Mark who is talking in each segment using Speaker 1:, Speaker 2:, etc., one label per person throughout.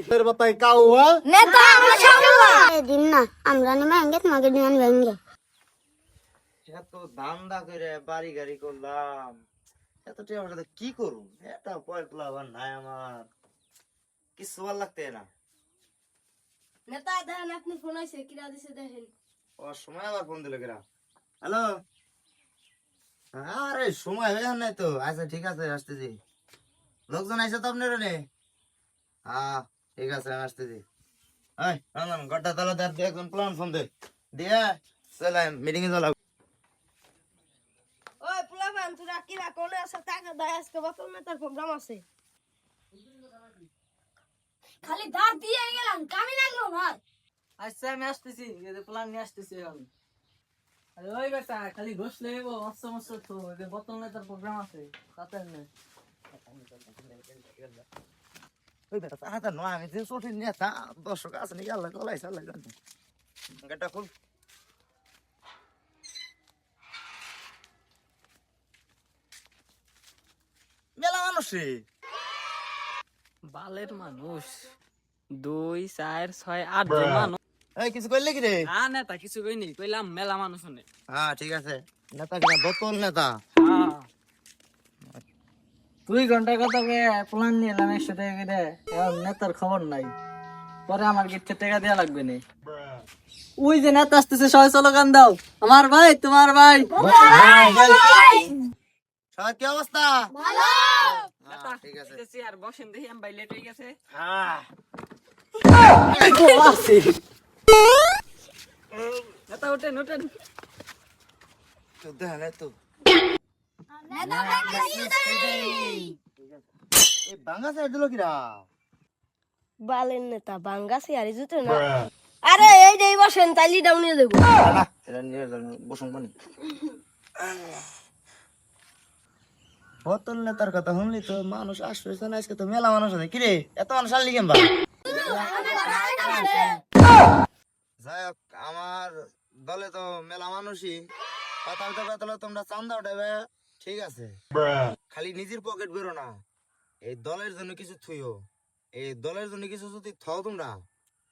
Speaker 1: फिर बताई क्या हुआ?
Speaker 2: नेता দিন না আমরা নেমে আঙ্গে তোমাকে দিন ভেঙ্গে
Speaker 3: এত দান্দা করে বাড়ি গাড়ি করলাম, এত টাকা পয়সা কি করুম? এটা পয়সা আবার নাই আমার, কিছু ভালো লাগতে না।
Speaker 2: নেতা দেখেন আপনি ফোন আইছে কিরা দিছে দেখেন।
Speaker 3: ও সময় আবার ফোন দিল কেরা? হ্যালো, আরে সময় হয়ে নাই তো। আচ্ছা ঠিক আছে, আসতেছি। লোকজন আইসে তো আপনার রে? হ্যাঁ ঠিক আছে, আমি আসতেছি। এই রঞ্জন, গড্ডা তালা দেখ, একজন প্ল্যান ফোন দে দিয়ে চলে মিটিং এ চলাম।
Speaker 2: ওই পোলাপান তোরা কিরা কোনে আছে টাকা দাও, আজকে বতল নেতার প্রোগ্রাম আছে। খালি দাঁত দিয়ে গেলাম, কামি লাগলো না।
Speaker 4: আচ্ছা আমি আসতেছি, এই প্ল্যান নিয়ে আসতেছি আমি। আরে ওই বেটা খালি ঘোষ লইব, মস্ত মস্ত তো এই বোতল নেতার প্রোগ্রাম আছে তাতে না।
Speaker 3: ওই বেটা তাহা নয়, আমি যে সঠিক নেতা, দর্শক আছে নাকি আল্লাহ কলাইছে, আল্লাহ জানে। গেটটা খুল। মেলা মানুষ রে,
Speaker 4: বালের মানুষ 2 4 6 8 জন মানুষ।
Speaker 3: এই কিছু করলে কি রে?
Speaker 4: না নেতা কিছু কইনি, কইলাম মেলা মানুষ শুনে।
Speaker 3: হ্যাঁ ঠিক আছে, নেতা কিনা বোতল নেতা।
Speaker 4: হ্যাঁ 2 ঘন্টার কথা কয়ে প্ল্যান নিয়ে এলাম 100 টাকা করে, এখন নেতার খবর নাই। পরে আমার গিটতে টাকা দেয়া লাগবে না। ওই যে নেতা আসতেছে, সবাই চলো গান দাও। আমার ভাই তোমার ভাই।
Speaker 3: সবার কি অবস্থা?
Speaker 2: ভালো
Speaker 4: নেতা
Speaker 3: ঠিক আছে।
Speaker 4: দিতেছি আর বসেন দেখি আমি ভাই লেট হয়ে গেছে।
Speaker 3: হ্যাঁ
Speaker 4: নেতা ওঠেন ওঠেন।
Speaker 3: তো দেখ তো
Speaker 2: নেতা
Speaker 3: এই বাঙ্গা সাইড দিল কিরা?
Speaker 2: বালের নেতা বাঙ্গাসি আর জুতে না। আরে এই দেই বসেন, তাইলি ডাউন নিয়ে দেব।
Speaker 3: না এটা নিয়ে বসুন পানি। বোতল নেতার কথা শুনলি তো মানুষ আসবে না, আজকে তো মেলা মানুষ আছে। কিরে এত মানুষ আসলি কেমবা? যাই হোক, আমার দলে তো মেলা মানুষই। কথা হইতে কথা হলো তোমরা চান্দা উঠাবে, ঠিক আছে, খালি নিজের পকেট বেরো না, এই দলের জন্য কিছু থুইও। এই দলের জন্য কিছু যদি থাও তোমরা,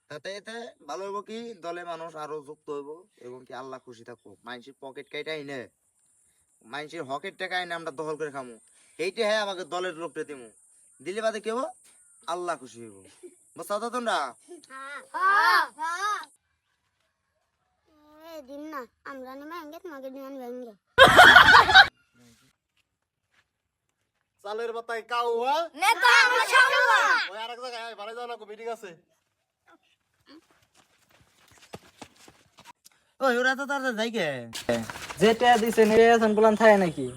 Speaker 3: তাতে এতে ভালো হইব কি, দলে মানুষ আরো যুক্ত হইব এবং কি আল্লাহ খুশি থাকবো। মানুষের পকেট কাইটাই নে, মানুষের হকের টাকা এনে আমরা দখল করে খামু, এইটা হ্যাঁ আমাকে দলের লোকটা দিমু, দিলে বাদে কি হবো, আল্লাহ খুশি হইব। বুঝছো তো তোমরা?
Speaker 2: দিন না আমরা নেমে আঙ্গে তোমাকে দিন ভেঙ্গে
Speaker 1: सालेर बताई क्या हुआ?
Speaker 2: নেতা
Speaker 1: वो यार एक जगह है, बारे जाना को मीटिंग আছে।
Speaker 3: ওই ওরা তো তার যাই গে।
Speaker 4: যেটা দিছে নিয়ে এখন প্ল্যান থাকে নাকি?